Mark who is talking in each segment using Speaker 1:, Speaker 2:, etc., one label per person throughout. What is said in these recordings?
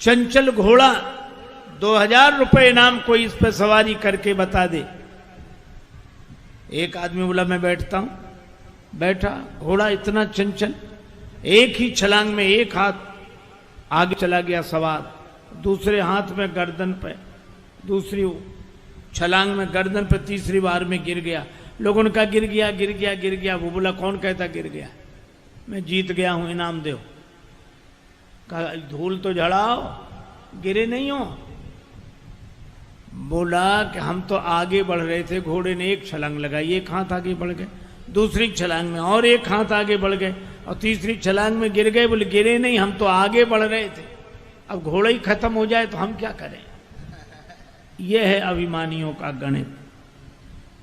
Speaker 1: चंचल घोड़ा, 2000 रुपए इनाम, कोई इस पर सवारी करके बता दे। एक आदमी बोला मैं बैठता हूं। बैठा, घोड़ा इतना चंचल, एक ही छलांग में एक हाथ आगे चला गया सवार, दूसरे हाथ में गर्दन पे, दूसरी छलांग में गर्दन पे, तीसरी बार में गिर गया। लोगों ने कहा गिर गया गिर गया गिर गया। वो बोला कौन कहता गिर गया, मैं जीत गया हूं, इनाम दो। कहा धूल तो झड़ाओ, गिरे नहीं हो। बोला कि हम तो आगे बढ़ रहे थे, घोड़े ने एक छलांग लगाई, एक हाथ आगे बढ़ गए, दूसरी छलांग में और एक हाथ आगे बढ़ गए, और तीसरी छलांग में गिर गए। बोले गिरे नहीं, हम तो आगे बढ़ रहे थे, अब घोड़ा ही खत्म हो जाए तो हम क्या करें। यह है अभिमानियों का गणित।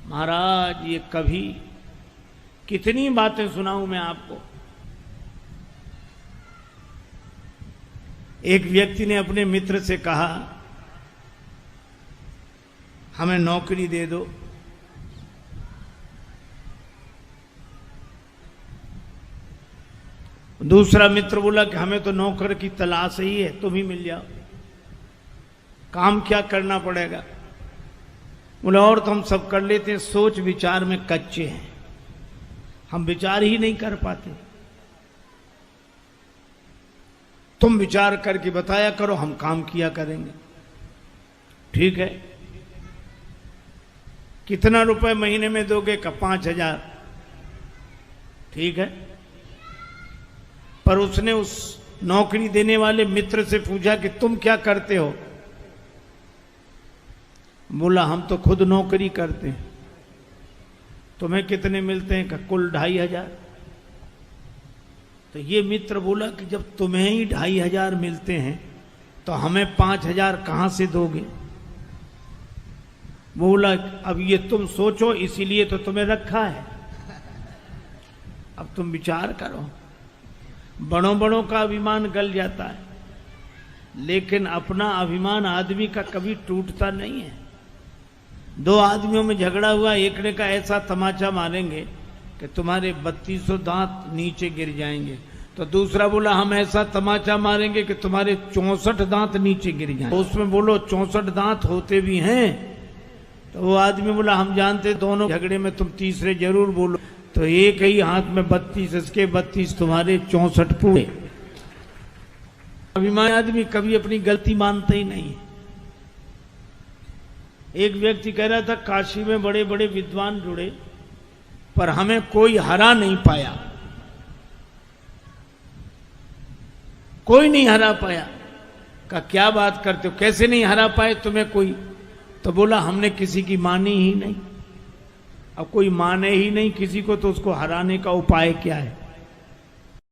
Speaker 1: महाराज ये कभी कितनी बातें सुनाऊं मैं आपको। एक व्यक्ति ने अपने मित्र से कहा हमें नौकरी दे दो। दूसरा मित्र बोला कि हमें तो नौकर की तलाश ही है, तुम ही मिल जाओ, काम क्या करना पड़ेगा। बोले और तो हम सब कर लेते हैं, सोच विचार में कच्चे हैं, हम विचार ही नहीं कर पाते। तुम विचार करके बताया करो, हम काम किया करेंगे। ठीक है, कितना रुपए महीने में दोगे? का 5000। ठीक है, पर उसने उस नौकरी देने वाले मित्र से पूछा कि तुम क्या करते हो? बोला हम तो खुद नौकरी करते हैं। तुम्हें कितने मिलते हैं? का कुल 2500। तो ये मित्र बोला कि जब तुम्हें ही 2500 मिलते हैं तो हमें 5000 कहां से दोगे? बोला अब ये तुम सोचो, इसीलिए तो तुम्हें रखा है, अब तुम विचार करो। बड़ों बड़ों का अभिमान गल जाता है, लेकिन अपना अभिमान आदमी का कभी टूटता नहीं है। दो आदमियों में झगड़ा हुआ, एक ने का ऐसा तमाचा मारेंगे कि तुम्हारे 3200 दांत नीचे गिर जाएंगे, तो दूसरा बोला हम ऐसा तमाचा मारेंगे कि तुम्हारे 64 दांत नीचे गिर जाएंगे। तो उसमें बोलो 64 दांत होते भी हैं? तो वो आदमी बोला हम जानते, दोनों झगड़े में तुम तीसरे जरूर बोलो। तो एक ही हाथ में 32, इसके 32, तुम्हारे 64 पूरे। अभिमान आदमी कभी अपनी गलती मानता ही नहीं। एक व्यक्ति कह रहा था काशी में बड़े बड़े विद्वान जुड़े, पर हमें कोई हरा नहीं पाया, कोई नहीं हरा पाया। का क्या बात करते हो, कैसे नहीं हरा पाए तुम्हें कोई? तो बोला हमने किसी की मानी ही नहीं। अब कोई माने ही नहीं किसी को, तो उसको हराने का उपाय क्या है?